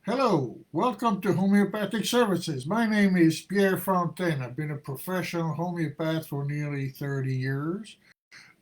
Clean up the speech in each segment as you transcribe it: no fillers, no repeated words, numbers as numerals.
Hello, welcome to Homeopathic Services. My name is Pierre Fontaine. I've been a professional homeopath for nearly 30 years.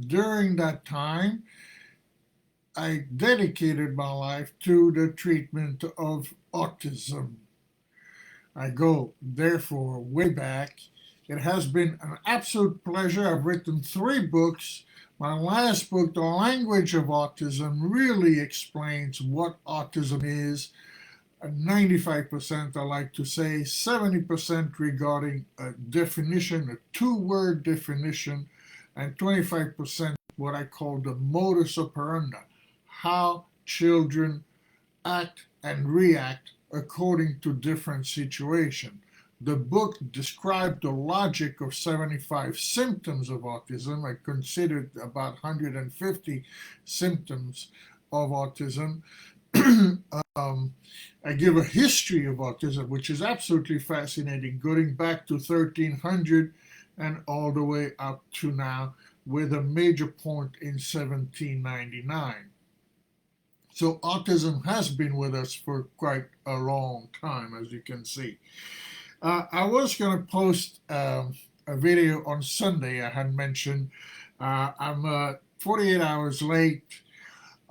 During that time, I dedicated my life to the treatment of autism. I go, therefore, way back. It has been an absolute pleasure. I've written 3 books. My last book, The Language of Autism, really explains what autism is. 95%, I like to say, 70% regarding a definition, a 2-word definition, and 25% what I call the modus operandi, how children act and react according to different situations. The book described the logic of 75 symptoms of autism. I considered about 150 symptoms of autism. I give a history of autism, which is absolutely fascinating, going back to 1300 and all the way up to now, with a major point in 1799. So autism has been with us for quite a long time, as you can see. I was going to post a video on Sunday. I had mentioned I'm 48 hours late.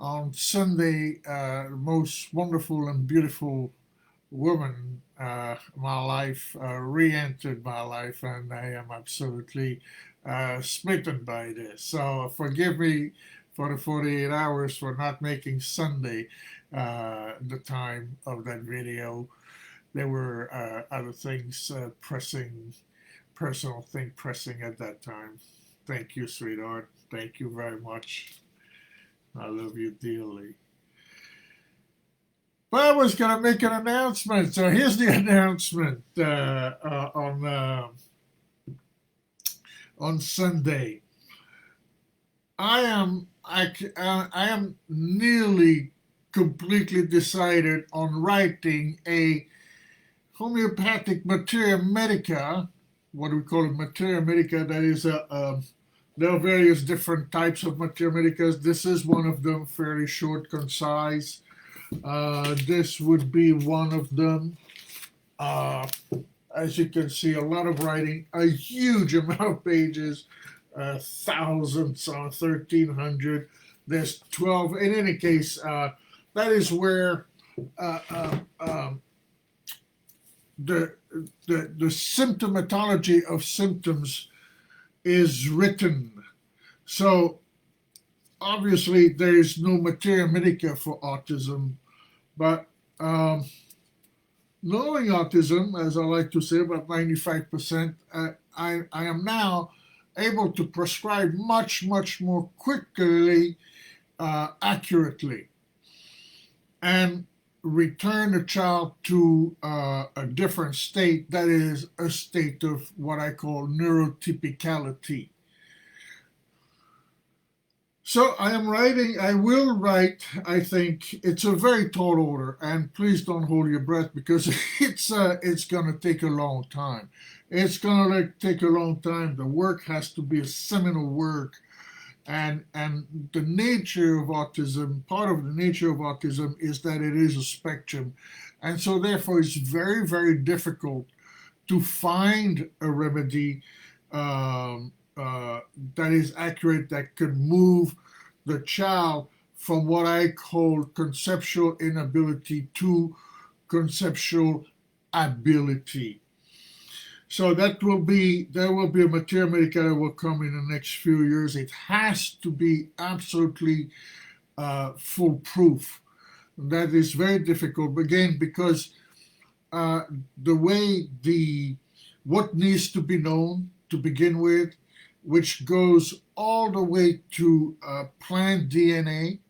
On Sunday, most wonderful and beautiful woman, my life, re-entered my life, and I am absolutely smitten by this. So forgive me for the 48 hours for not making Sunday the time of that video. There were other things pressing, personal thing pressing at that time. Thank you, sweetheart. Thank you very much. I love you dearly. But I was going to make an announcement. So here's the announcement on Sunday. I am nearly completely decided on writing a homeopathic materia medica, what we call it, materia medica. That is there are various different types of materia medicas. This is one of them, fairly short, concise. This would be one of them. As you can see, a lot of writing, a huge amount of pages, thousands, 1,300. There's 12. In any case, that is where the symptomatology of symptoms is written. So obviously there is no materia medica for autism, but knowing autism, as I like to say, about 95%, I am now able to prescribe much more quickly, accurately, and return the child to a different state, that is a state of what I call neurotypicality. So I will write, I think, it's a very tall order, and please don't hold your breath because it's going to take a long time. It's going to take a long time. The work has to be a seminal work. And the nature of autism, part of the nature of autism is that it is a spectrum. And so therefore it's very difficult to find a remedy that is accurate, that could move the child from what I call conceptual inability to conceptual ability. So there will be a materia medica that will come in the next few years. It has to be absolutely foolproof. That is very difficult, again, because the way what needs to be known to begin with, which goes all the way to plant DNA.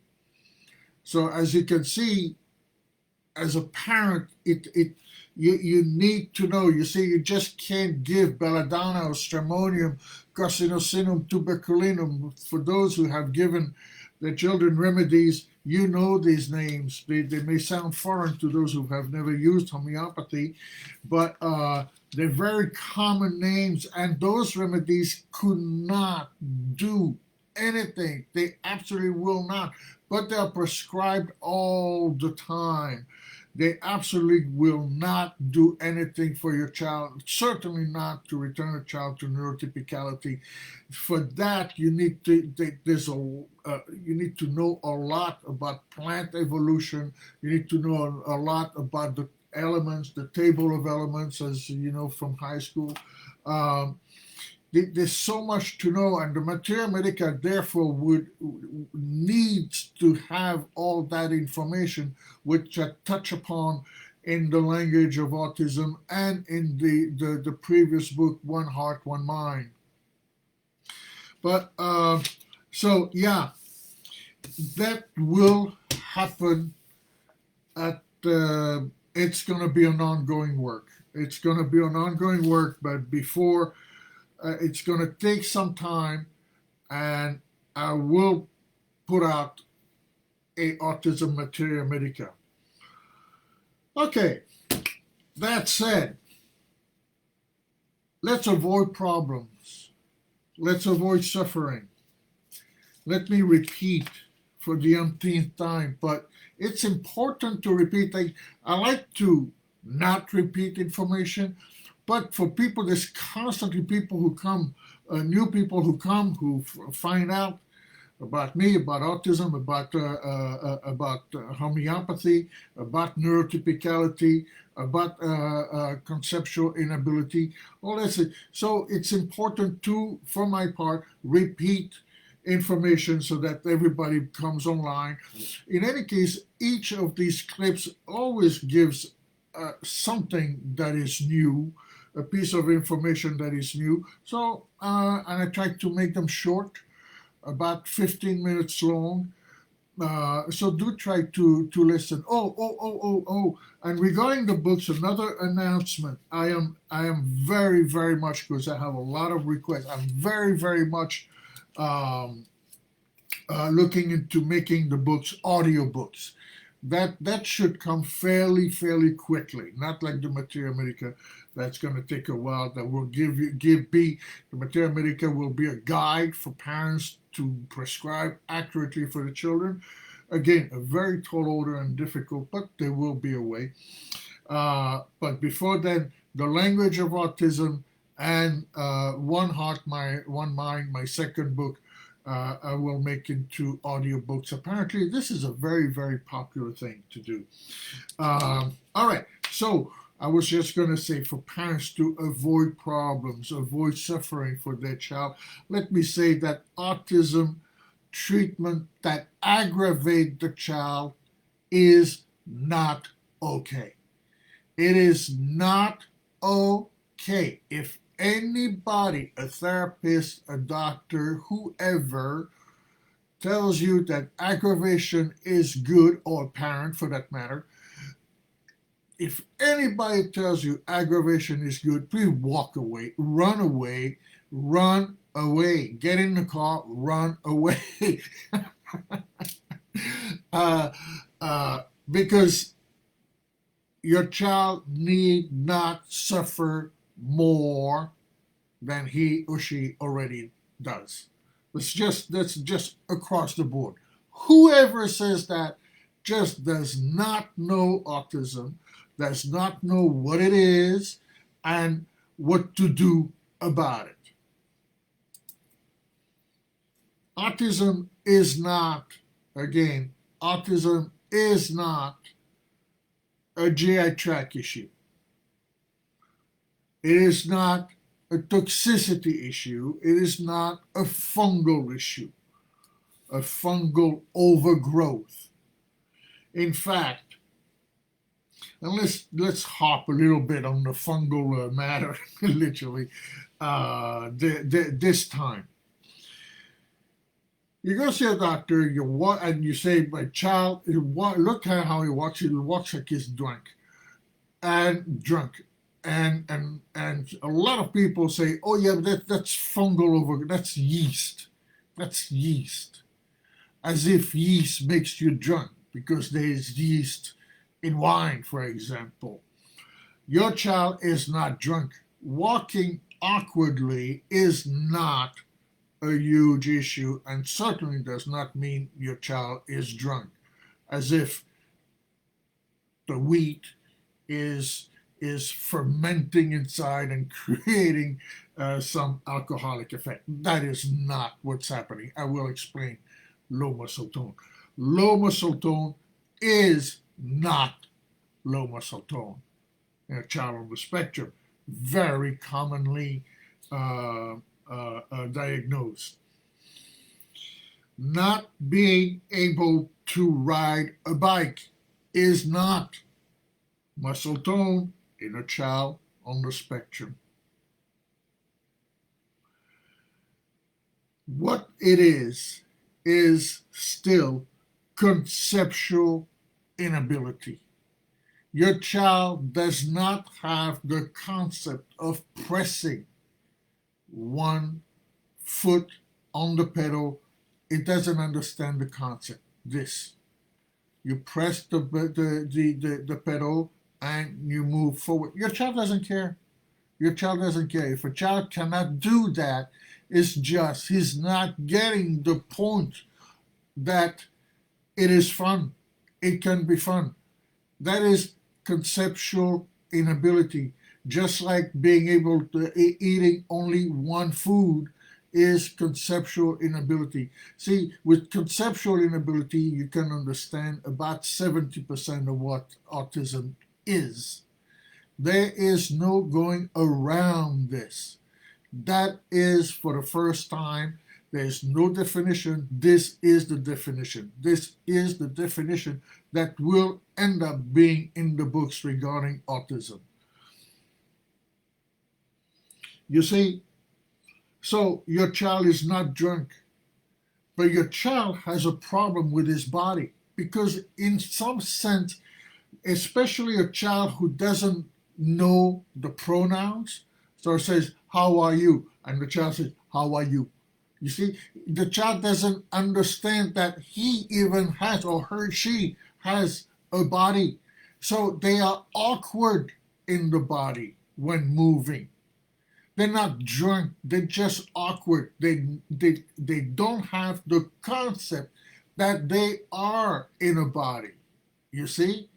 So as you can see, as a parent, you need to know. You see, you just can't give belladonna or stramonium, carcinosinum, tuberculinum. For those who have given their children remedies, you know these names. They may sound foreign to those who have never used homeopathy, but they're very common names, and those remedies could not do anything. They absolutely will not, but they're prescribed all the time. They absolutely will not do anything for your child, certainly not to return a child to neurotypicality. For that, you need to you need to know a lot about plant evolution. You need to know a lot about the elements, the table of elements, as you know from high school. Um, there's so much to know, and the materia medica therefore would needs to have all that information, which I touch upon in the language of autism and in the previous book, One Heart, One Mind. But so yeah, that will happen. At It's going to be an ongoing work. It's going to be an ongoing work, but before it's going to take some time, and I will put out a autism materia medica. Okay, that said, let's avoid problems. Let's avoid suffering. Let me repeat for the umpteenth time, but it's important to repeat. I like to not repeat information, but for people, there's constantly people who come, new people who come, who find out about me, about autism, about homeopathy, about neurotypicality, about conceptual inability, all that. So it's important to, for my part, repeat information so that everybody comes online. In any case, each of these clips always gives something that is new, a piece of information that is new. So, and I try to make them short, about 15 minutes long. So do try to listen. And regarding the books, another announcement. I am very, very much, because I have a lot of requests. I'm very, very much looking into making the books audiobooks. That should come fairly quickly. Not like the materia medica. That's going to take a while. That will the materia medica will be a guide for parents to prescribe accurately for the children. Again, a very tall order and difficult, but there will be a way. But before then, the language of autism and One Heart, One Mind, my second book, I will make into audiobooks. Apparently, this is a very, very popular thing to do. All right, so I was just going to say, for parents to avoid problems, avoid suffering for their child, let me say that autism treatment that aggravate the child is not okay. It is not okay. If anybody, a therapist, a doctor, whoever, tells you that aggravation is good, or a parent for that matter, if anybody tells you aggravation is good, please walk away, run away, run away. Get in the car, run away. Because your child need not suffer more than he or she already does. That's just across the board. Whoever says that just does not know autism, does not know what it is and what to do about it. Autism is not, again, autism is not a GI tract issue. It is not a toxicity issue. It is not a fungal issue, a fungal overgrowth. In fact, and let's hop a little bit on the fungal matter, literally, this time. You go see a doctor, and you say, my child, look at how he walks like he's drunk. And a lot of people say, oh yeah, that's fungal that's yeast. That's yeast. As if yeast makes you drunk, because there's yeast in wine, for example. Your child is not drunk. Walking awkwardly is not a huge issue, and certainly does not mean your child is drunk. As if the wheat is is fermenting inside and creating some alcoholic effect. That is not what's happening. I will explain low muscle tone. Low muscle tone is not low muscle tone in a child on the spectrum, very commonly diagnosed. Not being able to ride a bike is not muscle tone in a child on the spectrum. What it is still conceptual inability. Your child does not have the concept of pressing one foot on the pedal. It doesn't understand the concept. This. You press the pedal and you move forward. Your child doesn't care. Your child doesn't care. If a child cannot do that, it's just he's not getting the point that it is fun. It can be fun. That is conceptual inability. Just like being able to eating only one food is conceptual inability. See, with conceptual inability, you can understand about 70% of what autism is. There is no going around this. That is, for the first time, there's no definition. This is the definition. This is the definition that will end up being in the books regarding autism. You see, so your child is not drunk, but your child has a problem with his body because in some sense, especially a child who doesn't know the pronouns, so it says, how are you? And the child says, how are you? You see, the child doesn't understand that he even has, or her, she has a body. So they are awkward in the body when moving. They're not drunk, they're just awkward. They don't have the concept that they are in a body. You see?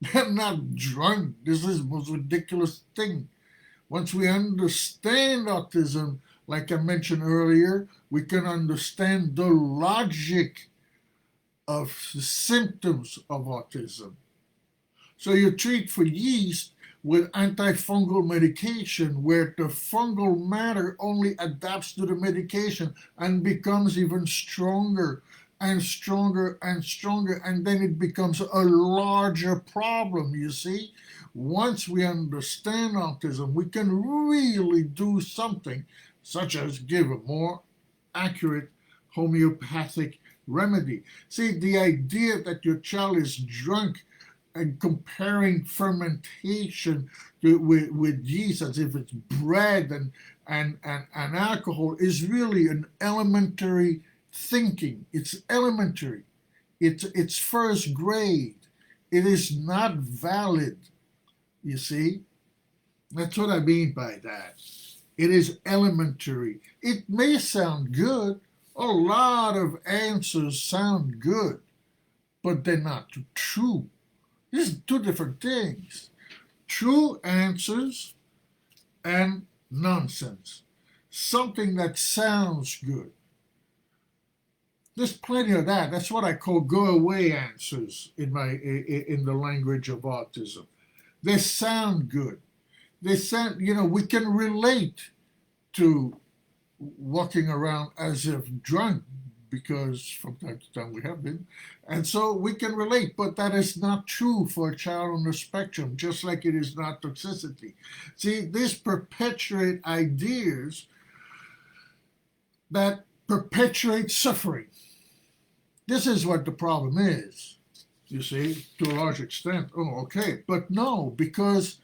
They're not drunk. This is the most ridiculous thing. Once we understand autism, like I mentioned earlier, we can understand the logic of the symptoms of autism. So you treat for yeast with antifungal medication where the fungal matter only adapts to the medication and becomes even stronger and stronger and stronger, and then it becomes a larger problem, you see. Once we understand autism, we can really do something, such as give a more accurate homeopathic remedy. See, the idea that your child is drunk and comparing fermentation with yeast as if it's bread and alcohol is really an elementary thinking. It's elementary. It's first grade. It is not valid, you see. That's what I mean by that. It is elementary. It may sound good. A lot of answers sound good, but they're not true. These are two different things. True answers and nonsense. Something that sounds good. There's plenty of that. That's what I call go-away answers in the language of autism. They sound good. They sound, we can relate to walking around as if drunk, because from time to time we have been. And so we can relate, but that is not true for a child on the spectrum, just like it is not toxicity. See, these perpetuate ideas that perpetuate suffering. This is what the problem is, you see, to a large extent. Oh, okay. But no, because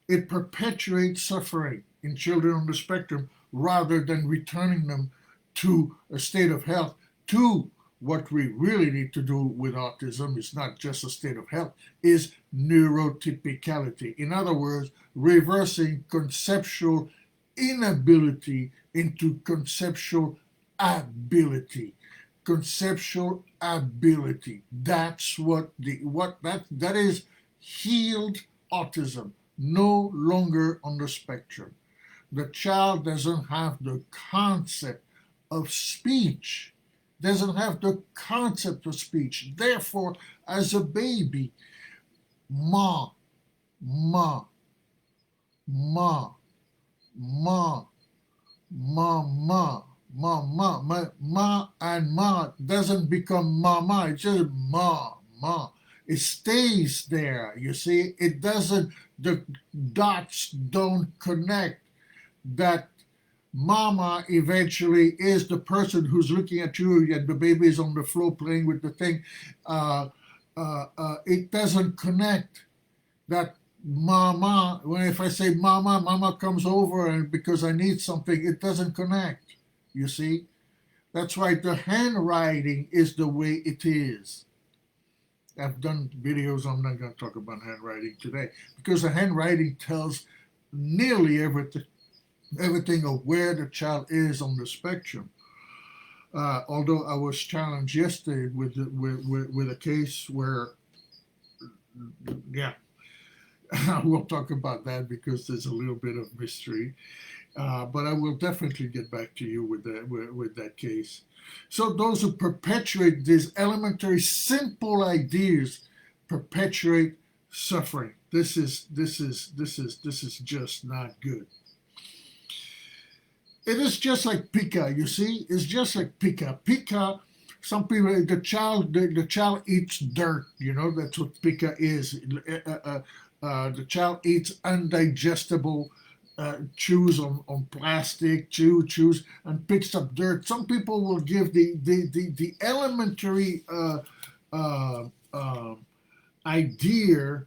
it perpetuates suffering in children on the spectrum rather than returning them to a state of health. To what we really need to do with autism is not just a state of health, is neurotypicality. In other words, reversing conceptual inability into conceptual ability. Conceptual ability. That's that is healed autism, no longer on the spectrum. The child doesn't have the concept of speech, doesn't have the concept of speech. Therefore, as a baby, ma, ma, ma, ma, ma, ma, ma, and ma doesn't become mama, it's just ma. It stays there, you see. It doesn't, the dots don't connect that mama eventually is the person who's looking at you and the baby is on the floor playing with the thing. It doesn't connect that mama, when if I say mama comes over and because I need something, it doesn't connect, you see. That's why the handwriting is the way it is. I've done videos, I'm not going to talk about handwriting today, because the handwriting tells nearly everything of where the child is on the spectrum. Although I was challenged yesterday with a case where, yeah, we'll talk about that because there's a little bit of mystery. But I will definitely get back to you with that case. So those who perpetuate these elementary, simple ideas perpetuate suffering. This is just not good. It is just like pica, you see. It's just like pica. Pica. Some people, the child eats dirt. You know, that's what pica is. The child eats undigestible. Chews on plastic, chews, and picks up dirt. Some people will give the elementary idea,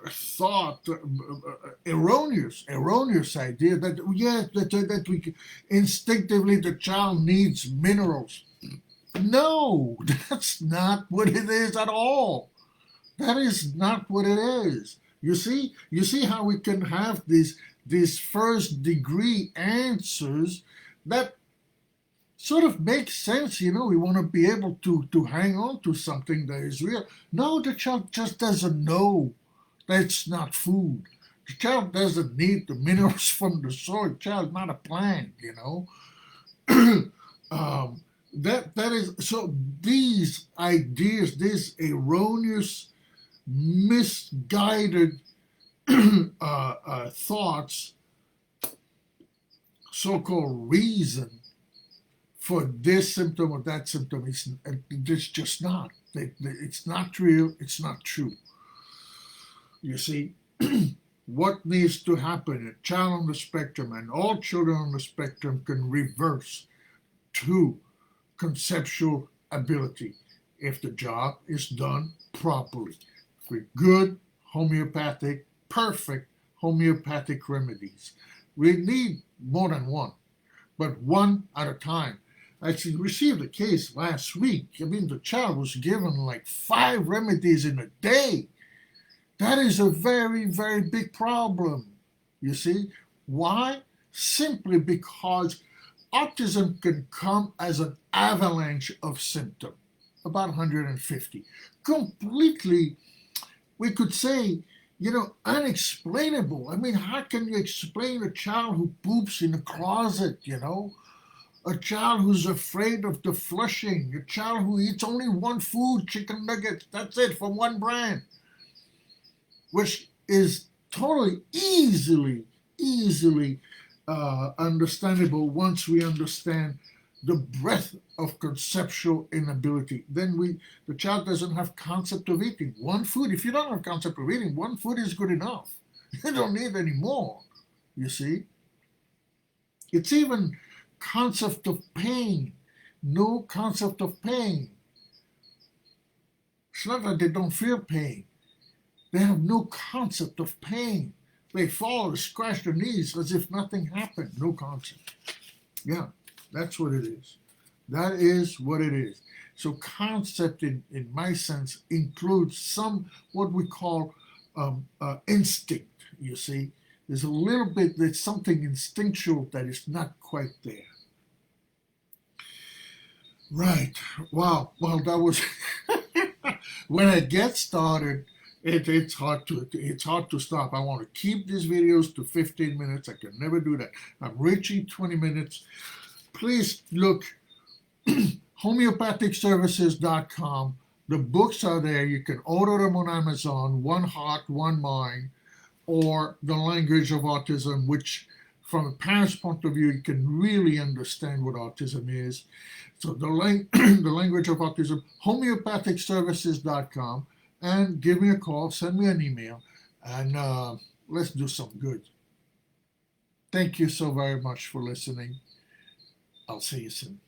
thought, erroneous idea that we instinctively the child needs minerals. No, that's not what it is at all. That is not what it is. You see how we can have these first degree answers that sort of makes sense. You know, we want to be able to hang on to something that is real. No, the child just doesn't know that it's not food. The child doesn't need the minerals from the soil. The child's not a plant, you know. That is so. These ideas, these erroneous, misguided thoughts, so-called reason for this symptom or that symptom, it's just not. It's not real. It's not true. You see, what needs to happen? A child on the spectrum and all children on the spectrum can reverse to conceptual ability if the job is done properly with good homeopathic, perfect homeopathic remedies. We need more than one, but one at a time. I actually received a case last week. I mean, the child was given like 5 remedies in a day. That is a very, very big problem, you see. Why? Simply because autism can come as an avalanche of symptoms, about 150. Completely, we could say, you know, unexplainable. I mean, how can you explain a child who poops in a closet, you know? A child who's afraid of the flushing, a child who eats only one food, chicken nuggets, that's it, from one brand, which is totally easily understandable once we understand the breadth of conceptual inability. Then the child doesn't have concept of eating. One food, if you don't have concept of eating, one food is good enough. You don't need any more, you see. It's even concept of pain. No concept of pain. It's not that they don't feel pain. They have no concept of pain. They fall, they scratch their knees as if nothing happened. No concept. Yeah, that's what it is. That is what it is. So concept, in my sense, includes some what we call instinct, you see. There's a little bit, there's something instinctual that is not quite there. Right. Wow. Well, that was, when I get started, It's hard to stop. I want to keep these videos to 15 minutes. I can never do that. I'm reaching 20 minutes. Please look homeopathicservices.com. The books are there. You can order them on Amazon. One Heart, One Mind, or The Language of Autism, which from a parent's point of view, you can really understand what autism is. So the language of autism, homeopathicservices.com, and give me a call, send me an email, and let's do some good. Thank you so very much for listening. I'll see you soon.